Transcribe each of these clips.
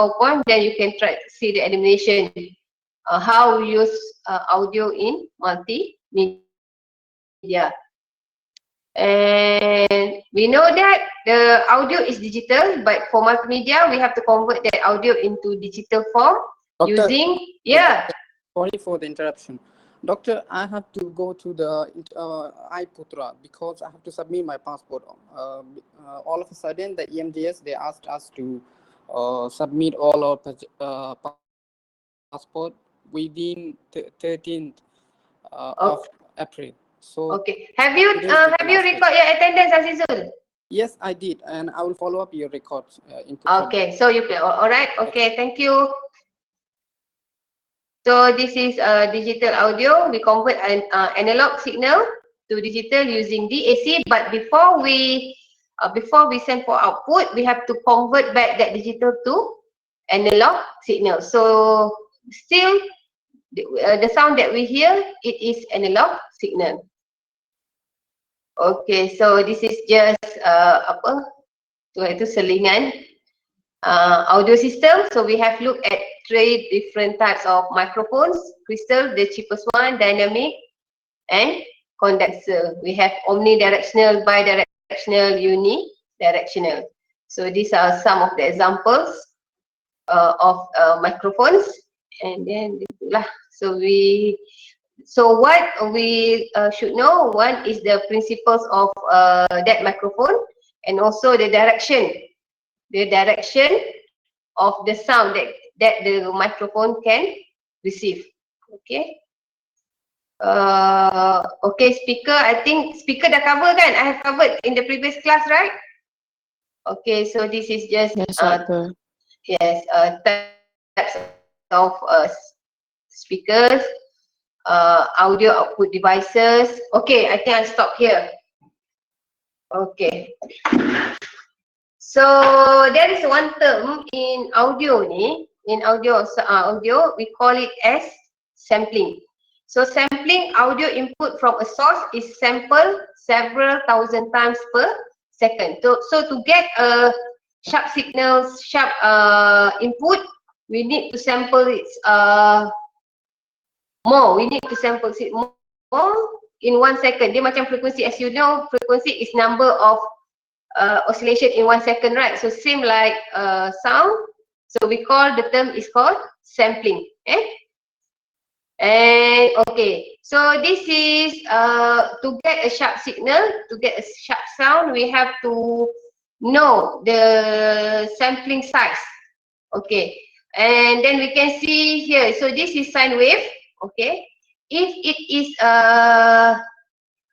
PowerPoint, then you can try to see the animation, how we use audio in multimedia. And we know that the audio is digital, but for multimedia, we have to convert that audio into digital form using, Sorry for the interruption. Doctor, I have to go to the iPutra because I have to submit my passport. All of a sudden, the EMJS, they asked us to submit all our passport within 13th of April. So okay. Have you record your attendance, Azizul? Yes, I did, and I will follow up your records. Okay, so you all right? Okay, thank you. So this is digital audio. We convert an analog signal to digital using DAC. But before we send for output, we have to convert back that digital to analog signal. So still, the sound that we hear, it is analog signal. Okay, so this is just apa? Itu selingan audio system. So we have looked at 3 different types of microphones: crystal, the cheapest one, dynamic, and condenser. We have omnidirectional, bidirectional, unidirectional. So these are some of the examples of microphones. And then itulah. So what we should know, one is the principles of that microphone, and also the direction of the sound that the microphone can receive. Okay. Okay, speaker. I think speaker dah cover kan? I have covered in the previous class, right? Okay, so this is just types of speakers, audio output devices. Okay, I think I'll stop here. Okay. So there is one term in audio ni, audio we call it as sampling. So sampling audio input from a source is sampled several thousand times per second. So to get a sharp signal, sharp input, we need to sample it more. We need to sample it more in 1 second. Dia macam frequency, as you know, frequency is number of oscillation in 1 second, right? So same like sound. So we call the term is called sampling. And okay, so this is to get a sharp signal, to get a sharp sound, we have to know the sampling size. Okay, and then we can see here. So this is sine wave. Okay, if it is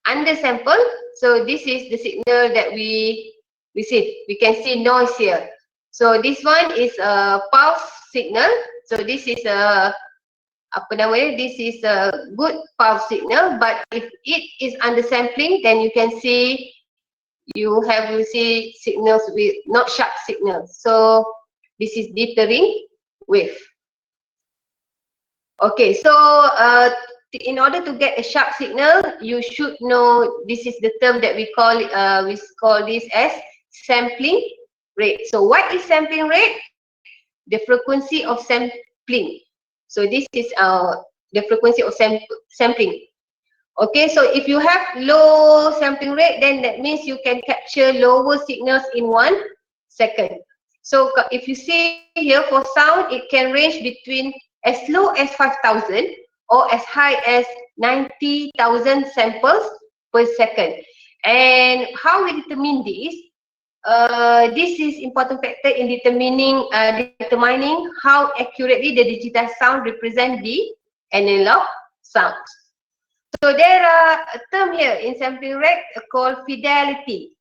undersample, so this is the signal that we receive. We can see noise here. So this one is a pulse signal. So this is a apa namanya? This is a good pulse signal. But if it is undersampling, then you can see you see signals with not sharp signals. So this is dithering wave. Okay, so in order to get a sharp signal, you should know this is the term that we call this as sampling rate. So what is sampling rate? The frequency of sampling. So this is the frequency of sampling. Okay, so if you have low sampling rate, then that means you can capture lower signals in 1 second. So if you see here for sound, it can range between as low as 5,000 or as high as 90,000 samples per second. And how we determine this? This is important factor in determining how accurately the digital sound represent the analog sound. So there are a term here in sampling rate called fidelity.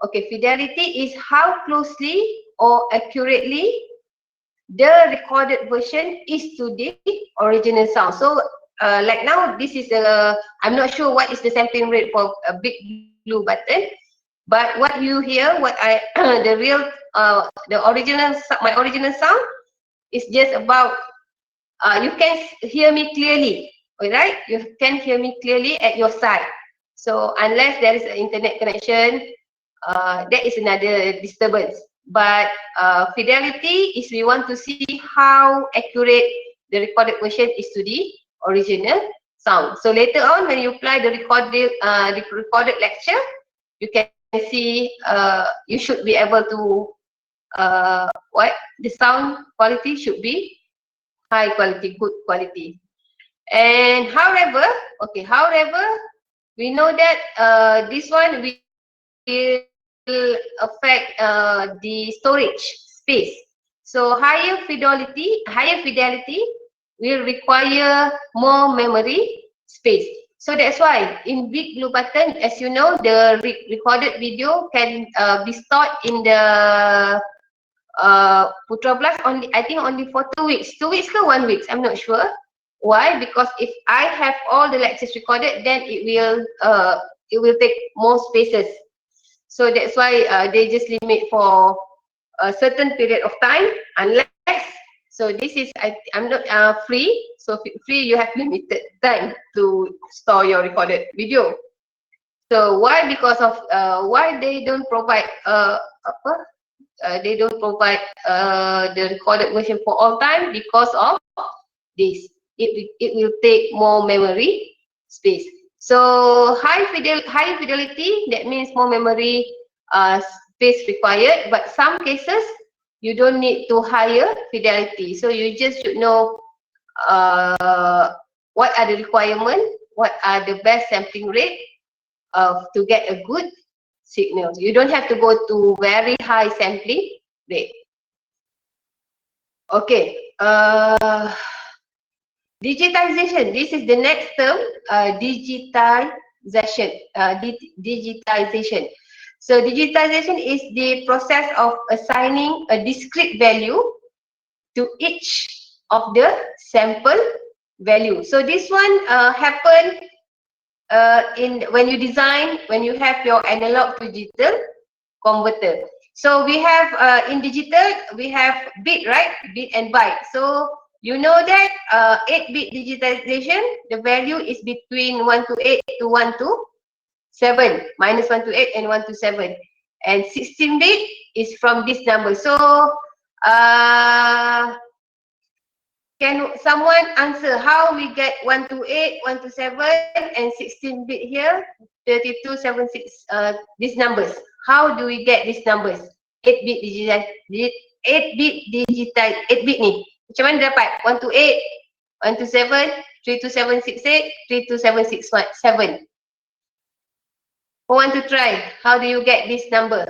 Okay, fidelity is how closely or accurately the recorded version is to the original sound. So like now, this is I'm not sure what is the sampling rate for a big blue button, but what you hear, my original sound is just about you can hear me clearly. Alright, you can hear me clearly at your side. So unless there is an internet connection, that is another disturbance. But fidelity is we want to see how accurate the recorded version is to the original sound. So later on, when you apply the recorded lecture, you can see you should be able to what the sound quality should be high quality, good quality. And however, we know that this one will affect the storage space. So higher fidelity will require more memory space. So that's why in big blue button, as you know, the recorded video can be stored in the Putra Blast only, I think only for 2 weeks. 2 weeks ke 1 week, I'm not sure. Why? Because if I have all the lectures recorded, then it will take more spaces. So that's why they just limit for a certain period of time, unless, so this is I'm not free. So free, you have limited time to store your recorded video. So why? Because of why they don't provide apa? They don't provide the recorded version for all time because of this. It will take more memory space. So high fidelity, that means more memory space required. But some cases you don't need to higher fidelity. So you just should know what are the requirements, what are the best sampling rate to get a good signal. You don't have to go to very high sampling rate. Okay. Digitization. This is the next term. Digitization. Digitization. So digitization is the process of assigning a discrete value to each of the sample value. So this one happen when you design, when you have your analog to digital converter. So we have in digital, we have bit, right? Bit and byte. So you know that 8-bit digitization, the value is between 1 to 8 to 1 to 7, minus 1 to 8 and 1 to 7. And 16-bit is from this number. So can someone answer how we get 1 to 8, 1 to 7 and 16-bit here, 32, 76, these numbers? How do we get these numbers? 8-bit digital, 8-bit ni. Macam mana dapat? 1 to 8, 1 to 7, 3 to 7, 6, 8, 3 to 7, 6, 1, 7. Who want to try? How do you get this number?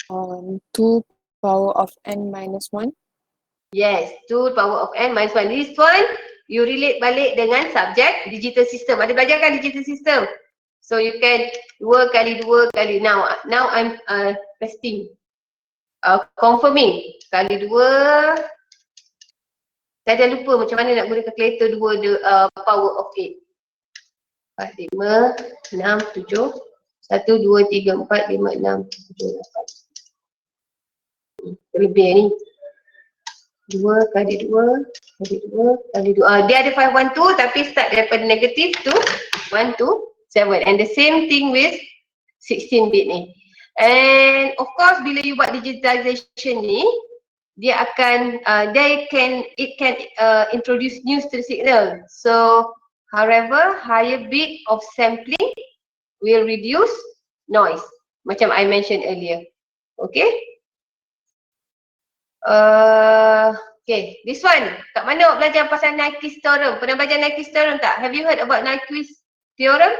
2 power of n minus 1. Yes, 2 power of n minus 1. This one, you relate balik dengan subject digital system. Ada belajar kan digital system? So you can 2 kali 2 kali. Now I'm testing. Confirming. Kali 2. Saya dah lupa macam mana nak guna calculator 2 power of 8. 4, 5, 6, 7. 1, 2, 3, 4, 5, 6, 7, 8. Lebih ni. 2 kali 2 kali 2 kali 2. Dia ada 512 tapi start daripada negatif to 1 to 7. And the same thing with 16-bit ni. And of course bila you buat digitalization ni, dia akan it can introduce new signal. So however, higher bit of sampling will reduce noise, macam I mentioned earlier. Okay. Okay, this one. Kat mana awak belajar pasal Nyquist theorem? Pernah belajar Nyquist theorem tak? Have you heard about Nyquist theorem?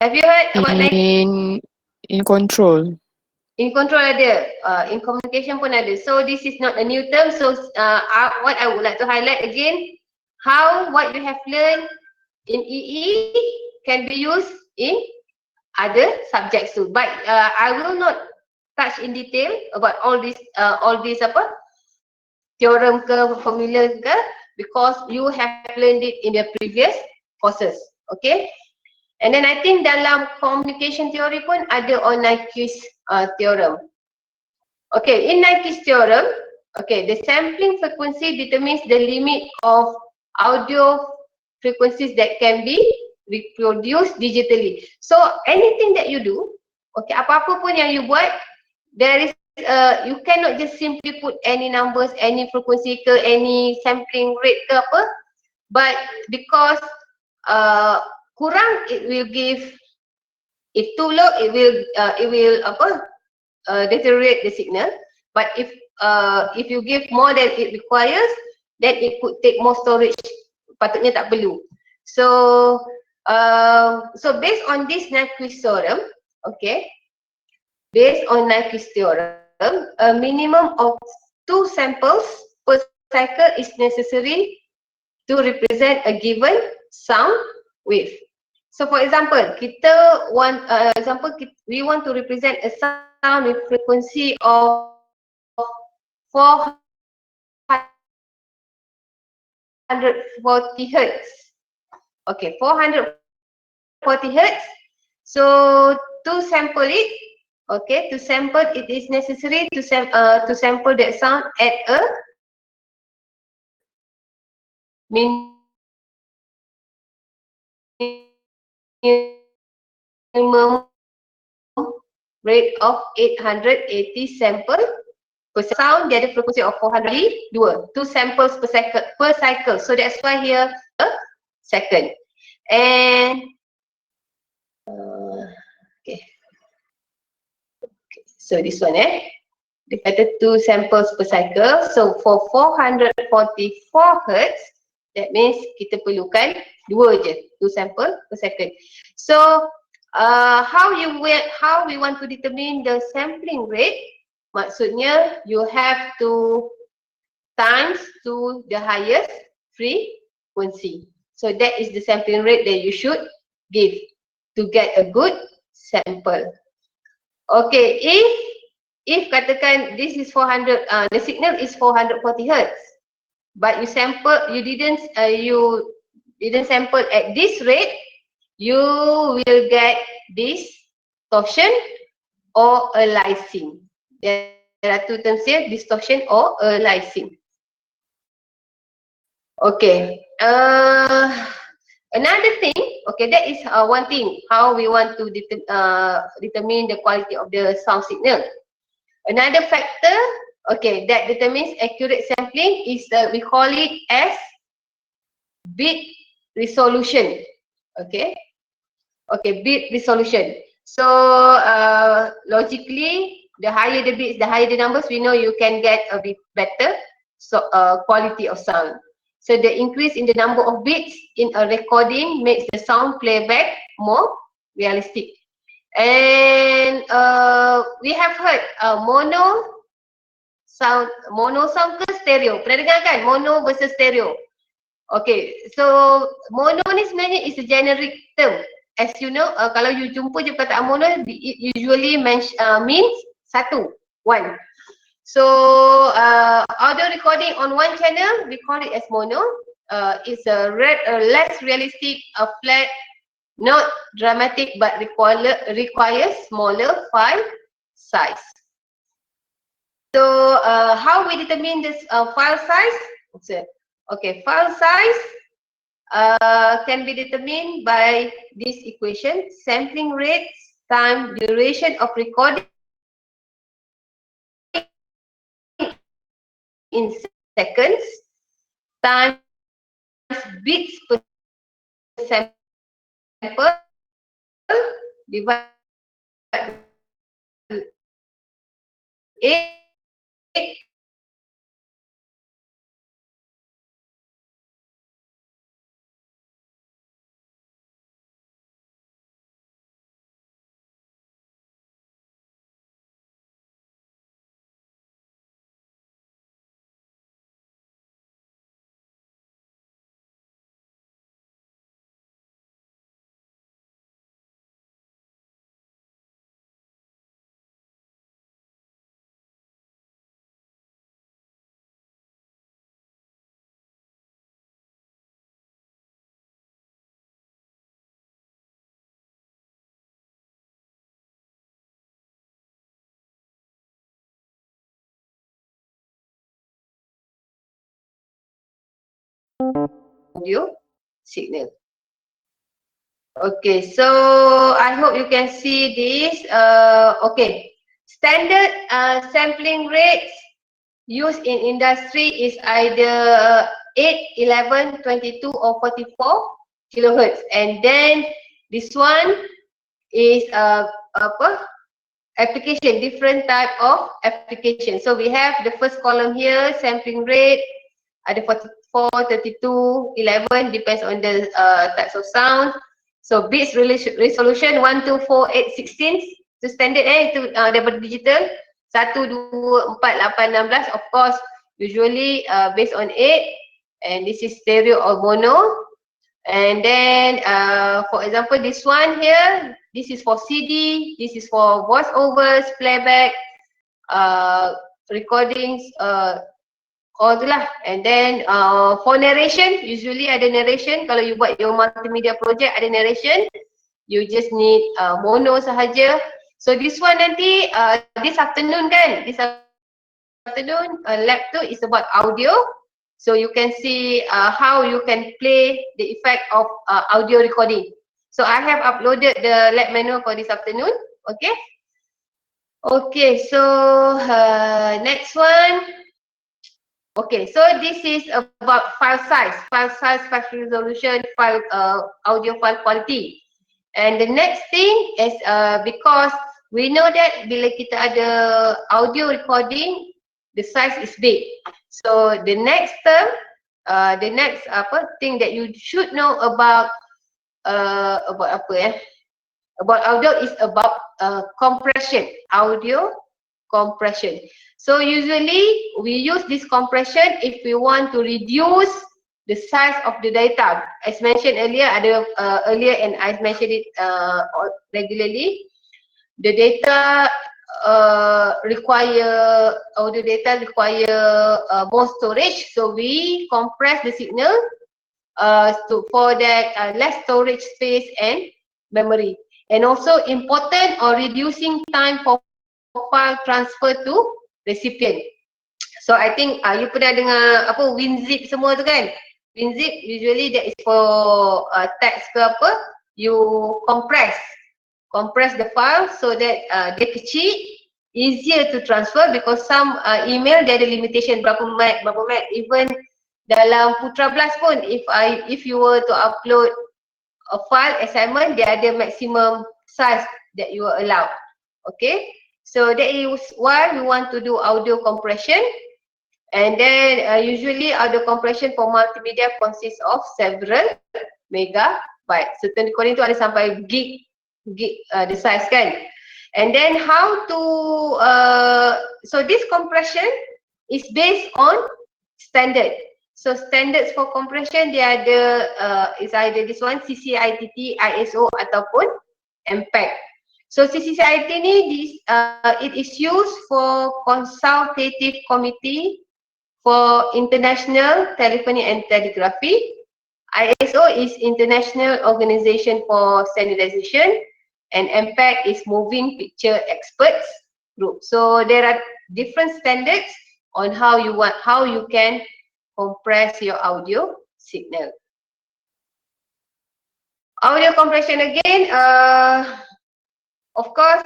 Have you heard about Nyquist? In control. In control ada, in communication pun ada. So this is not a new term. So what I would like to highlight again, how what you have learned in EE can be used in other subjects too. But I will not touch in detail about all this apa theorem ke formula ke, because you have learned it in the previous courses. Okay. And then I think dalam communication theory pun ada on Nyquist theorem. Okay, in Nyquist theorem, okay, the sampling frequency determines the limit of audio frequencies that can be reproduced digitally. So anything that you do, Okay, apa-apa pun yang you buat, there is you cannot just simply put any numbers, any frequency ke, any sampling rate ke apa, but because kurang it will give, if too low it will apa deteriorate the signal, but if you give more than it requires, then it could take more storage, patutnya tak perlu. So so based on this Nyquist theorem, okay, based on Nyquist theorem, a minimum of 2 samples per cycle is necessary to represent a given sound wave. So for example, kita want we want to represent a sound with frequency of 440 hertz. Okay, 440 hertz. So to sample it, okay, to sample it is necessary to sample that sound at a minimum rate of 880 sample per sound. Dia ada frekuensi of 402 samples per cycle. So that's why here a second. And okay. So this one dia kata 2 samples per cycle. So for 444 hertz, that means kita perlukan 2 je, 2 sample per second. So how we want to determine the sampling rate? Maksudnya you have to times to the highest frequency. So that is the sampling rate that you should give to get a good sample. Okay, if katakan this is 400, the signal is 440 hertz, but you didn't sample at this rate, you will get distortion or aliasing. There are two terms here, distortion or aliasing. Okay. Another thing, okay, that is one thing, how we want to determine the quality of the sound signal. Another factor, okay, that determines accurate sampling is we call it as bit resolution. Okay. Okay, bit resolution. So logically, the higher the bits, the higher the numbers, we know you can get a bit better quality of sound. So the increase in the number of bits in a recording makes the sound playback more realistic. And we have heard mono sound ke stereo. Pernah dengar kan mono versus stereo? Okay, so mono ni sebenarnya is a generic term. As you know, kalau you jumpa je perkataan mono, it usually means satu, one. So audio recording on one channel, we call it as mono. It's a less realistic, flat, not dramatic, but requires smaller file size. So how we determine this file size? Okay, file size can be determined by this equation: sampling rate time duration of recording in seconds times bits per sample divided by 8. Audio signal. Okay, so I hope you can see this. Okay, standard sampling rates used in industry is either 8, 11, 22 or 44 kilohertz. And then this one is apa? Application, different type of application. So we have the first column here, sampling rate, ada 44, 32, 11, depends on the types of sound. So bits resolution 124816 itu standard itu daripada digital. 1, 2, 4, 8, 16 of course usually based on 8, and this is stereo or mono. And then for example this one here, this is for CD, this is for voiceovers, playback, recordings, all tu lah. And then for narration, usually ada narration. Kalau you buat your multimedia project ada narration, you just need mono sahaja. So this one nanti this afternoon kan, this afternoon lab tu is about audio. So you can see how you can play the effect of audio recording. So I have uploaded the lab manual for this afternoon. Okay. Okay, so next one. Okay, so this is about file size, file resolution, file audio file quality. And the next thing is because we know that bila kita ada audio recording, the size is big. So the next term, the next thing that you should know about about audio is about compression, audio compression. So usually we use this compression if we want to reduce the size of the data. As mentioned earlier, earlier and I mentioned it regularly. The data require more storage, so we compress the signal for that less storage space and memory. And also important or reducing time for file transfer to recipient. So I think you pernah dengar apa WinZip semua tu kan? WinZip usually that is for text ke apa, you compress the file so that dia kecil, easier to transfer because some email dia ada limitation berapa meg, even dalam Putra Blast pun if you were to upload a file assignment, dia ada maximum size that you are allowed. Okay, so that is why we want to do audio compression. And then usually audio compression for multimedia consists of several megabytes. Certain recording tu ada sampai gig the size kan. And then how to so this compression is based on standard. So standards for compression dia ada is either this one CCITT, ISO ataupun MPEG. So CCIT ni it is used for Consultative Committee for International Telephony and Telegraphy. ISO is International Organization for Standardization, and MPEG is Moving Picture Experts Group. So there are different standards on how you can compress your audio signal. Audio compression again, of course,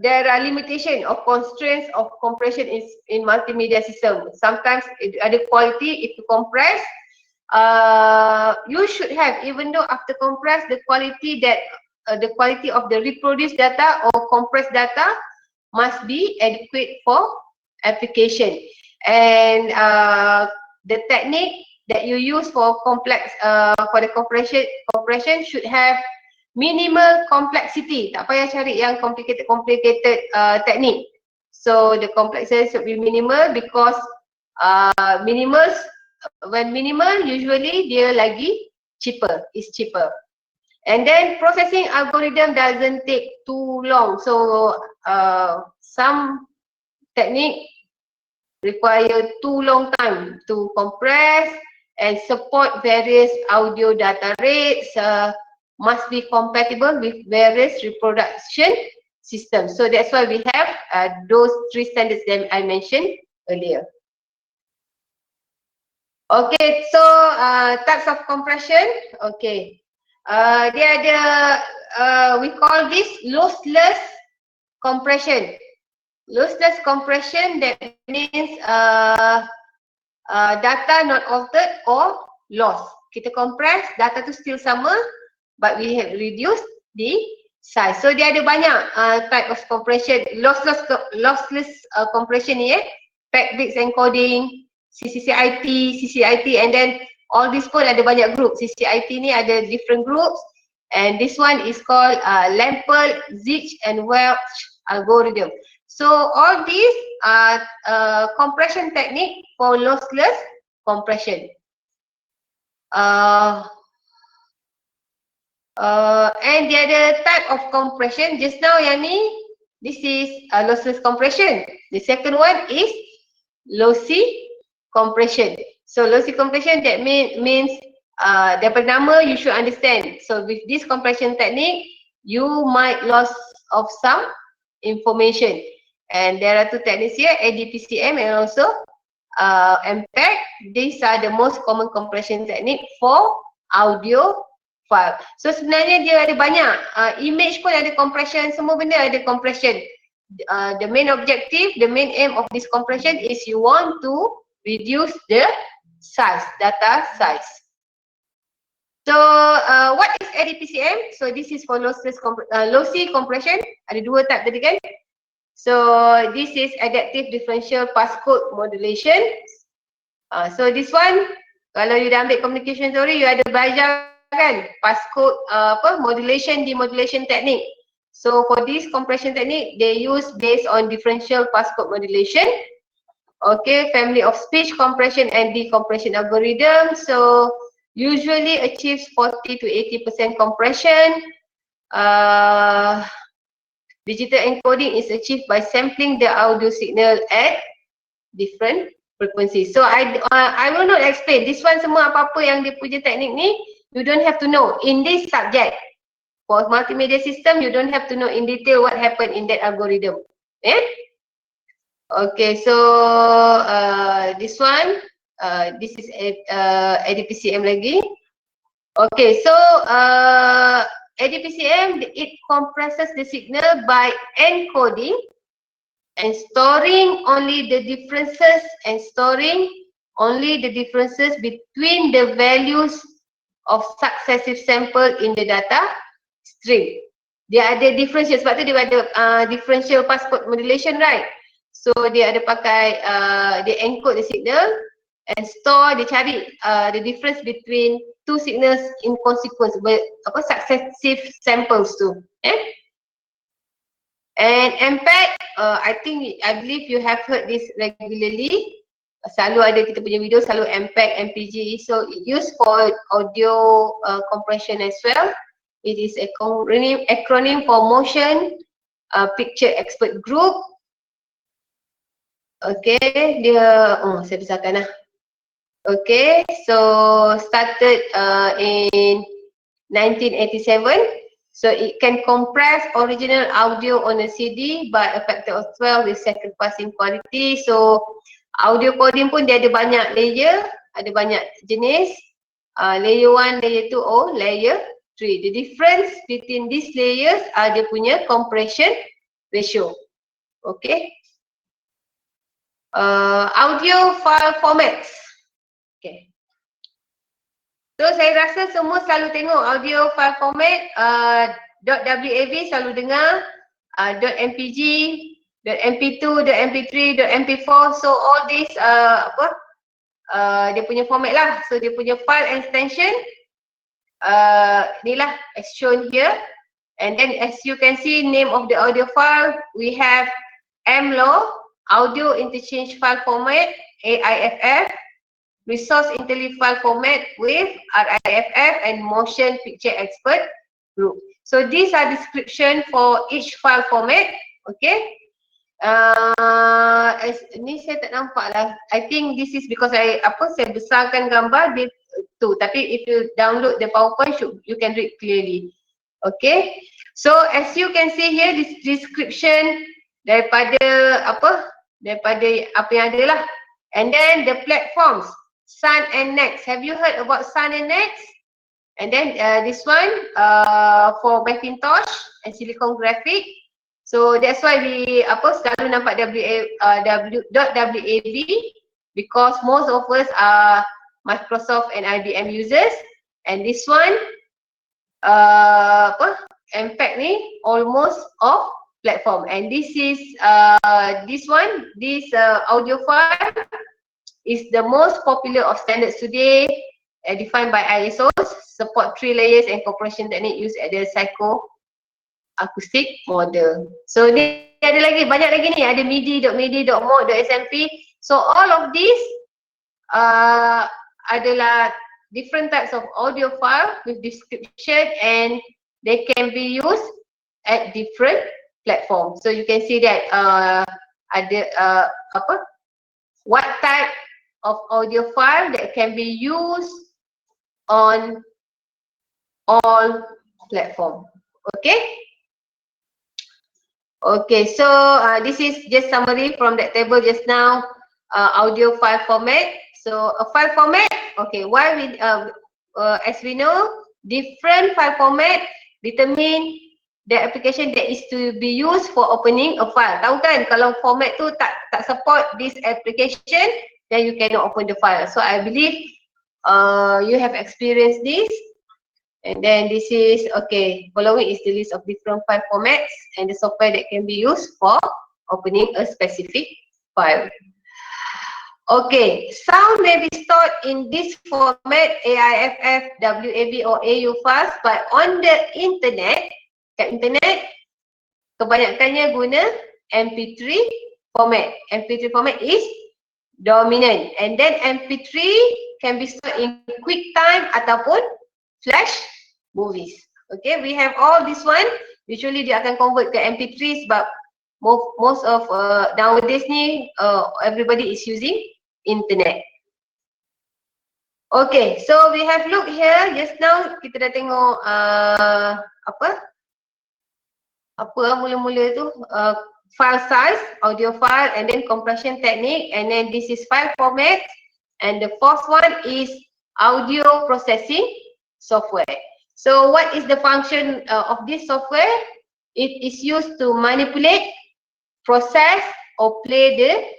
there are limitations or constraints of compression in multimedia system. Sometimes ada quality if you compress, you should have, even though after compress, the quality of the reproduced data or compressed data must be adequate for application. And the technique that you use for the compression should have minimal complexity. Tak payah cari yang complicated technique. So the complexity should be minimal because when minimal usually dia lagi cheaper. And then processing algorithm doesn't take too long. So some technique require too long time to compress and support various audio data rates, must be compatible with various reproduction systems. So that's why we have those 3 standards that I mentioned earlier. Okay, so types of compression. Okay, Dia ada we call this lossless compression. Lossless compression, that means data not altered or lost. Kita compress, data tu still sama, but we have reduced the size. So dia ada banyak type of compression, lossless compression ni packed bits encoding, CCCIT, and then all this pun ada banyak group. CCIT ni ada different groups, and this one is called Lampel, Zich and Welch algorithm. So all these are compression technique for lossless compression. And the other type of compression, just now yang ni, this is lossless compression. The second one is lossy compression. So lossy compression, that means daripada nama you should understand. So with this compression technique, you might lose of some information. And there are two techniques here, ADPCM and also MPEG. These are the most common compression technique for audio file. So sebenarnya dia ada banyak, image pun ada compression, semua benda ada compression. The main objective, the main aim of this compression is you want to reduce the size, data size. So what is ADPCM? So this is for lossy compression. Ada dua type tadi kan. So this is adaptive differential passcode modulation. So this one, kalau you dah ambil communication theory, you ada belajar kan passcode modulation, demodulation technique. So for this compression technique, they use based on differential passcode modulation. Okay, family of speech compression and decompression algorithm. So usually achieves 40 to 80% compression. Digital encoding is achieved by sampling the audio signal at different frequencies. So I will not explain. This one semua apa-apa yang dia punya teknik ni, you don't have to know in this subject. For multimedia system, you don't have to know in detail what happened in that algorithm. Okay, so this one, this is ADPCM lagi. Okay, so ADPCM, it compresses the signal by encoding and storing only the differences between the values of successive sample in the data stream. Dia ada differential, sebab tu dia ada differential passcode modulation, right? So dia ada pakai, dia encode the signal and store, dia cari the difference between two signals in consequence, successive samples tu. And MPEG, I believe you have heard this regularly. Selalu ada kita punya video, selalu MPEG, MPG. So it used for audio compression as well. It is a acronym for Motion Picture Expert Group. Okay, dia, saya besarkan lah. Okay, so started in 1987. So it can compress original audio on a CD by a factor of 12 with sacrificing quality. So audio coding pun dia ada banyak layer, ada banyak jenis. Layer 1, layer 2, or layer 3. The difference between these layers are dia punya compression ratio. Okay. Audio file formats. Okay. So saya rasa semua selalu tengok audio file format, .wav selalu dengar, .mpg, .mp2, .mp3, .mp4. So all these dia punya format lah. So dia punya file extension ni lah as shown here. And then as you can see, name of the audio file, we have MLAW, Audio Interchange File Format, AIFF, Resource Interleave File Format with RIFF, and Motion Picture Expert Group. So these are description for each file format. Okay. Ni saya tak nampak lah. I think this is because saya besarkan gambar dia tu. Tapi if you download the PowerPoint, you can read clearly. Okay. So as you can see here, this description daripada apa yang ada lah. And then the platforms, Sun and Next. Have you heard about Sun and Next? And then this one for Macintosh and Silicon Graphic. So that's why we selalu nampak .wab because most of us are Microsoft and IBM users. And this one MPEG ni almost off platform. And this is this audio file is the most popular of standards today, defined by ISOs, support 3 layers and compression technique used at the psycho acoustic model. So ni ada lagi, banyak lagi ni, ada MIDI, .MIDI, .mod, .smp. So all of these adalah different types of audio file with description, and they can be used at different platforms. So you can see that ada what type of audio file that can be used on all platform. Okay. Okay, so this is just summary from that table just now. Audio file format. So a file format. Okay, why we as we know, different file format determine the application that is to be used for opening a file. Tahu kan, kalau format tu tak support this application, then you cannot open the file. So I believe you have experienced this. And then this is, okay, following is the list of different file formats and the software that can be used for opening a specific file. Okay, sound may be stored in this format, AIFF, WAV or AU files, but on the internet, kat internet, kebanyakannya guna MP3 format. MP3 format is dominant, and then MP3 can be stored in QuickTime ataupun Flash movies. Okay, we have all this one. Usually dia akan convert ke MP3 sebab most of nowadays ni everybody is using internet. Okay, so we have look here just now, kita dah tengok mula-mula tu file size, audio file, and then compression technique, and then this is file format, and the fourth one is audio processing software. So what is the function of this software? It is used to manipulate, process or play the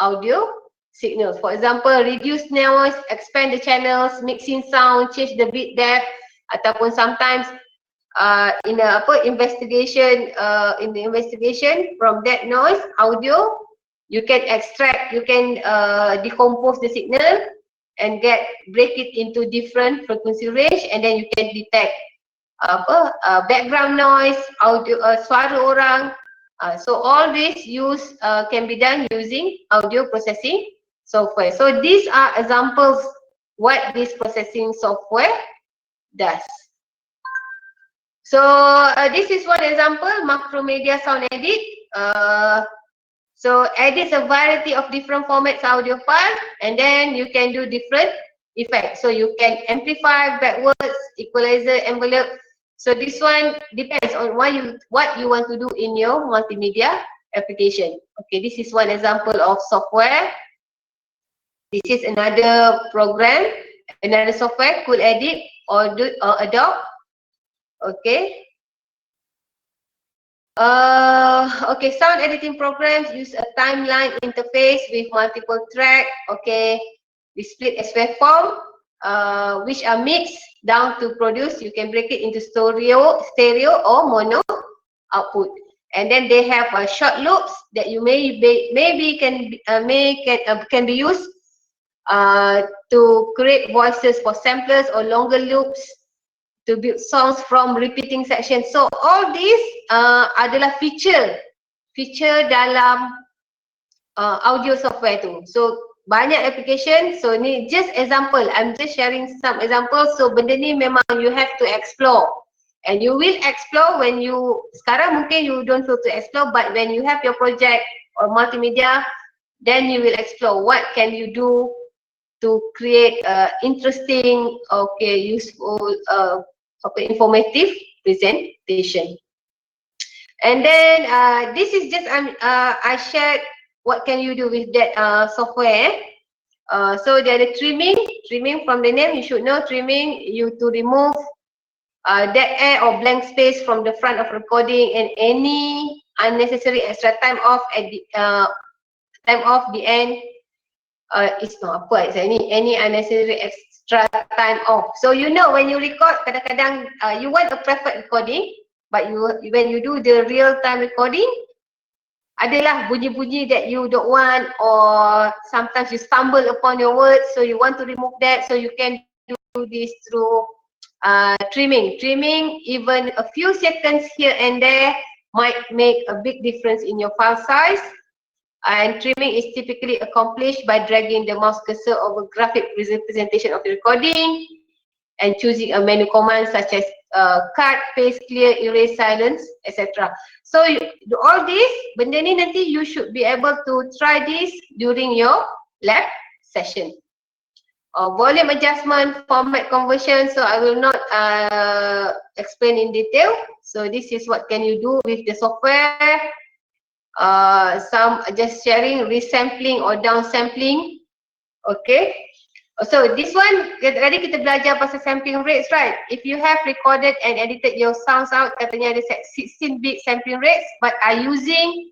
audio signals. For example, reduce noise, expand the channels, mixing sound, change the bit depth, ataupun sometimes in the investigation from that noise audio, you can extract, you can decompose the signal and break it into different frequency range, and then you can detect background noise, audio suara orang. So all this can be done using audio processing software. So these are examples what this processing software does. So this is one example, Multimedia sound edit. So edits a variety of different formats audio file, and then you can do different effects. So you can amplify, backwards, equalizer, envelope. So this one depends on what you want to do in your multimedia application. Okay, this is one example of software. This is another program, another software, Cool Edit or Adobe. Okay. Okay, sound editing programs use a timeline interface with multiple tracks. Okay, we split as waveform, which are mixed down to produce. You can break it into stereo or mono output, and then they have short loops that you maybe can be used to create voices for samplers, or longer loops to build songs from repeating sections. So all these adalah feature dalam audio software tu. So banyak application. So ni just example. I'm just sharing some examples. So benda ni memang you have to explore, and you will explore when you, sekarang mungkin you don't feel to explore, but when you have your project or multimedia, then you will explore what can you do to create interesting, okay, useful, informative presentation. And then this is just I shared what can you do with that software. So there are trimming. Trimming from the name, you should know trimming, you to remove dead air or blank space from the front of recording and any unnecessary extra time off at the the end. It's not apa any unnecessary extra time off. So you know when you record, kadang-kadang you want a perfect recording, but when you do the real time recording, adalah bunyi-bunyi that you don't want, or sometimes you stumble upon your words, so you want to remove that. So you can do this through trimming. Trimming even a few seconds here and there might make a big difference in your file size. And trimming is typically accomplished by dragging the mouse cursor over graphic representation of the recording and choosing a menu command such as cut, paste, clear, erase, silence, etc. So all this, benda ni nanti you should be able to try this during your lab session. Volume adjustment, format conversion, so I will not explain in detail. So this is what can you do with the software. Some just sharing, resampling or downsampling. Okay. So this one, tadi kita belajar pasal sampling rates, right? If you have recorded and edited your sounds out, katanya ada 16-bit sampling rates, but are using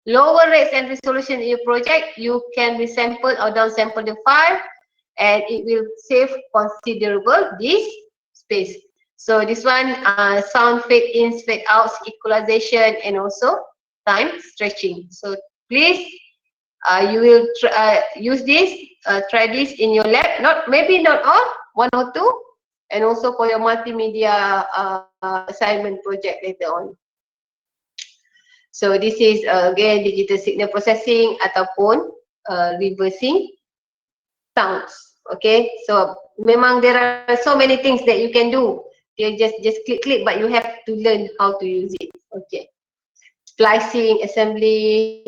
lower rates and resolution in your project, you can resample or downsample the file and it will save considerable disk space. So this one, sound fade ins, fade outs, equalization, and also time stretching. So please, you will use this, try this in your lab. Maybe not all, one or two, and also for your multimedia assignment project later on. So this is again digital signal processing ataupun reversing sounds. Okay, so memang there are so many things that you can do. You just click, but you have to learn how to use it. Okay. Splicing, assembly.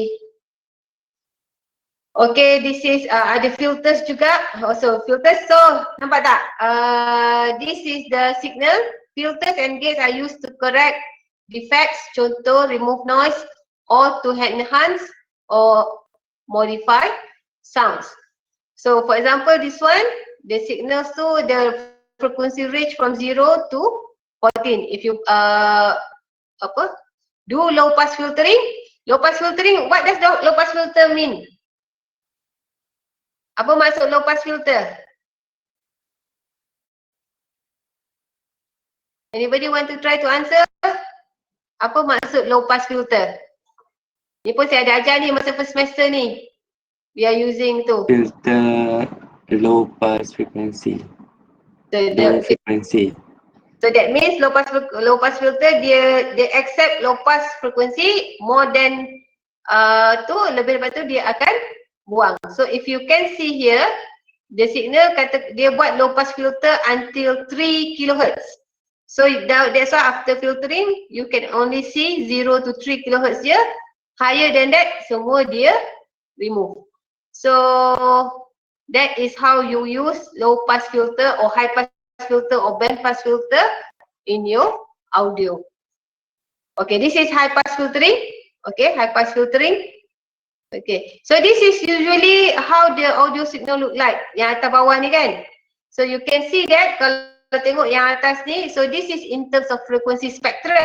Okay, this is ada filters juga. Also filters. So nampak tak? This is the signal. Filters and gates are used to correct defects. Contoh, remove noise or to enhance or modify sounds. So for example, this one, the signals to the frequency range from 0 to 14. If you do low pass filtering. Low pass filtering, what does low pass filter mean? Apa maksud low pass filter? Anybody want to try to answer? Apa maksud low pass filter? Ni pun saya ada ajar ni masa first semester ni. We are using tu. Filter low pass frequency. Low frequency. So that means low pass filter dia accept low pass frequency more than tu, lebih daripada tu dia akan buang. So if you can see here, the signal kata dia buat low pass filter until 3 kHz. So that's why after filtering you can only see 0 to 3 kHz here. Higher than that semua dia remove. So that is how you use low pass filter or high pass filter or band pass filter in your audio. Okay, this is high pass filtering. Okay, high pass filtering. Okay, so this is usually how the audio signal look like. Yang atas bawah ni kan. So you can see that kalau tengok yang atas ni, so this is in terms of frequency spectrum.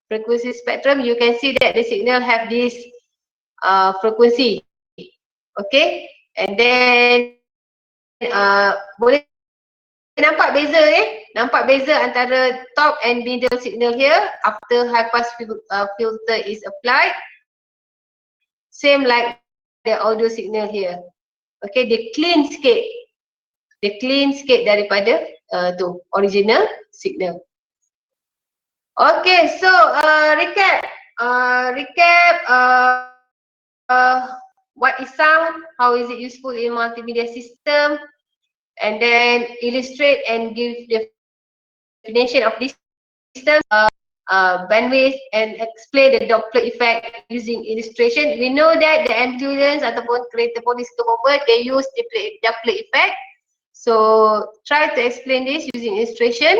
Frequency spectrum, you can see that the signal have this frequency. Okay, and then boleh nampak beza nampak beza antara top and middle signal here after high pass filter is applied, same like the audio signal here. Okay, dia clean sikit daripada tu original signal. Okay, so recap what is sound, how is it useful in multimedia system, and then illustrate and give definition of this system, bandwidth, and explain the Doppler effect using illustration. We know that the ambulance ataupun kereta polis ke apa, they use the Doppler effect. So try to explain this using illustration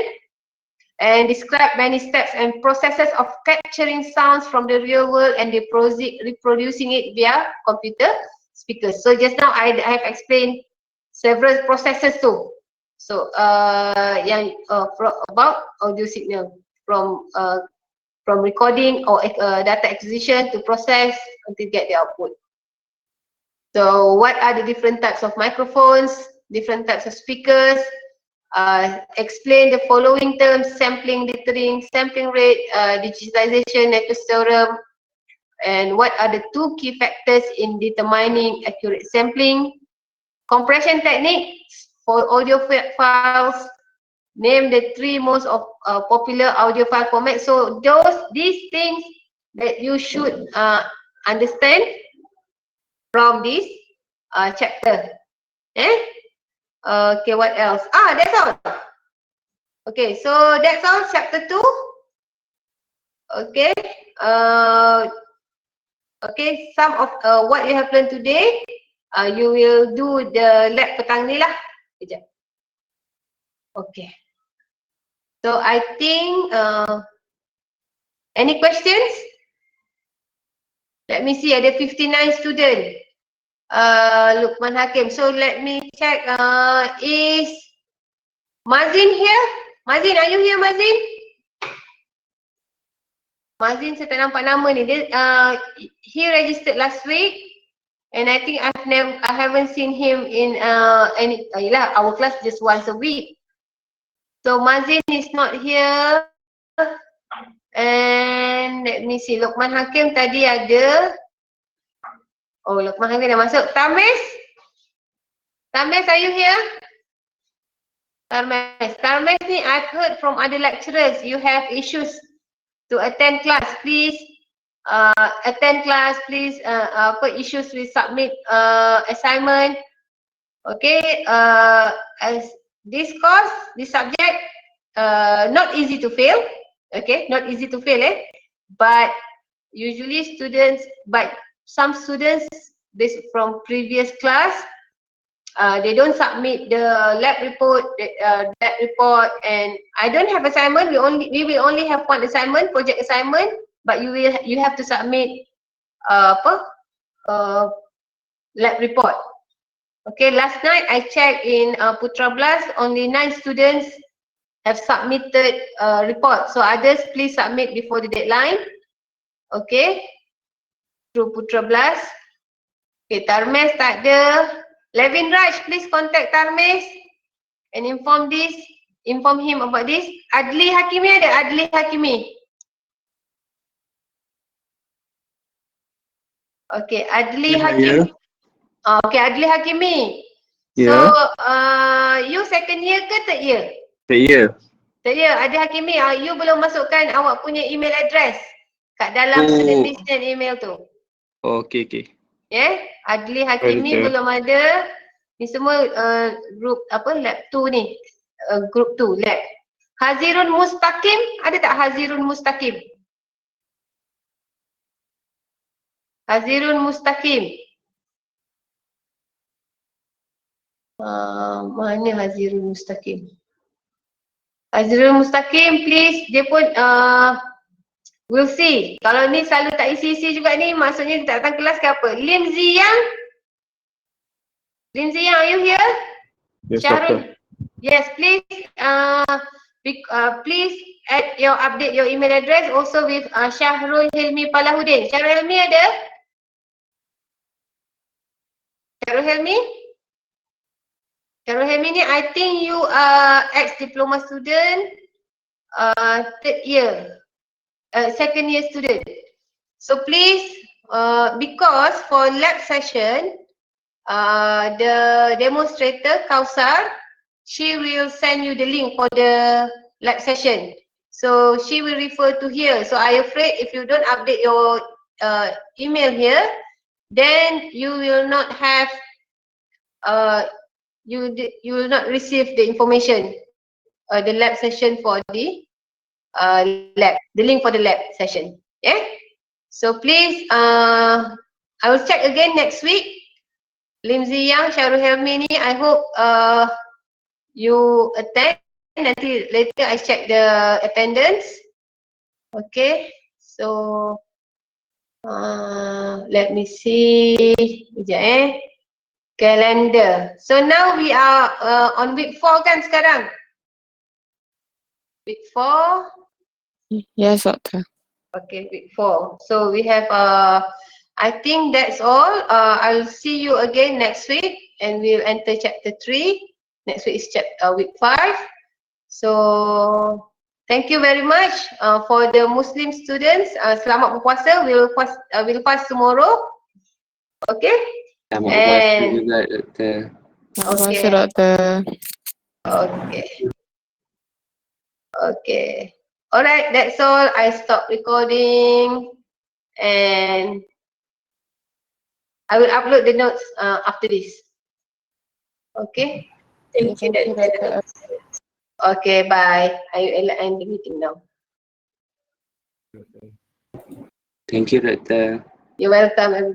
and describe many steps and processes of capturing sounds from the real world and reproducing it via computer speakers. So just now I have explained several processes too. So about audio signal from recording or data acquisition to process to get the output. So what are the different types of microphones, different types of speakers? Explain the following terms: sampling, dithering, sampling rate, digitization, Netto's theorem, and what are the two key factors in determining accurate sampling? Compression techniques for audio files. Name the three most popular audio file formats. So these things that you should understand from this chapter. Okay, what else? That's all. Okay, so that's all, chapter 2. Okay. Okay, some of what you have learned today, you will do the lab petang ni lah. Sekejap. Okay. So I think any questions? Let me see, ada 59 student. Lukman Hakim. So let me check. Is Mazin here? Mazin, are you here, Mazin? Mazin, saya tak nampak nama ni. He registered last week, and I think I haven't seen him in our class just once a week. So Mazin is not here. And let me see, Lukman Hakim tadi ada. Oh, Lukman Hakim dah masuk. Tamis? Tamis, are you here? Tamis ni, I've heard from other lecturers, you have issues to attend class. Please attend class, please. Issues with submit assignment. Okay, as this course, this subject, not easy to fail. Okay, not easy to fail, but usually some students, based from previous class, they don't submit the lab report, and I don't have assignment. We will only have one assignment, project assignment, but you have to submit lab report. Okay, last night I checked in Putra Blast, only 9 students have submitted report. So others, please submit before the deadline. Okay, through Putra Blast. Okay, Tarmes tak ada. Levin Raj, please contact Tarmes and inform him about this. Adli Hakimi ada? Adli Hakimi. Okay, Adli Hakimi. Okay, Adli Hakimi. So, you second year ke third year? Third year. Third year, Adli Hakimi, you belum masukkan awak punya email address kat dalam certificate email tu. Okay. Adli Hakimi belum ada. Ni semua group lab 2 ni. Group 2 lab. Hazirun Mustaqim, ada tak Hazirun Mustaqim? Hazirun Mustaqim. Mana Hazirun Mustaqim? Hazirun Mustaqim, please. Dia pun we'll see. Kalau ni selalu tak isi-isi juga ni, maksudnya tak datang kelas ke apa? Lim Ziyang, are you here? Yes, Syahrul. Yes, please. Please update your email address also with Syahrul Hilmi Palahudin. Syahrul Hilmi ada? Syahrul Hilmi? Syahrul Hilmi ni, I think you are ex-diploma student, third year, second year student. So please, because for lab session, the demonstrator, Kausar, she will send you the link for the lab session. So she will refer to here. So I afraid if you don't update your email here, then you will not have, you will not receive the information, the lab session for the lab, the link for the lab session. So please, I will check again next week. Lim Ziyang, Syahrul Helmi ni, I hope you attend. Nanti later I check the attendance. Okay, so Let me see. Sekejap Calendar. So now we are on week 4 kan sekarang? Week 4. Yes, Doctor. Okay, week 4. So we have I think that's all. I'll see you again next week and we'll enter chapter 3. Next week is week 5. So thank you very much for the Muslim students. Selamat berpuasa. We'll fast tomorrow. Okay? Selamat berpuasa juga, Doktor. Terima Okay. kasih, Doctor. Okay. Okay. Alright, that's all. I stop recording and I will upload the notes after this. Okay. Thank you, Thank you, Doctor. Doctor. Okay, bye. I will end the meeting now. Thank you, Doktor. You're welcome.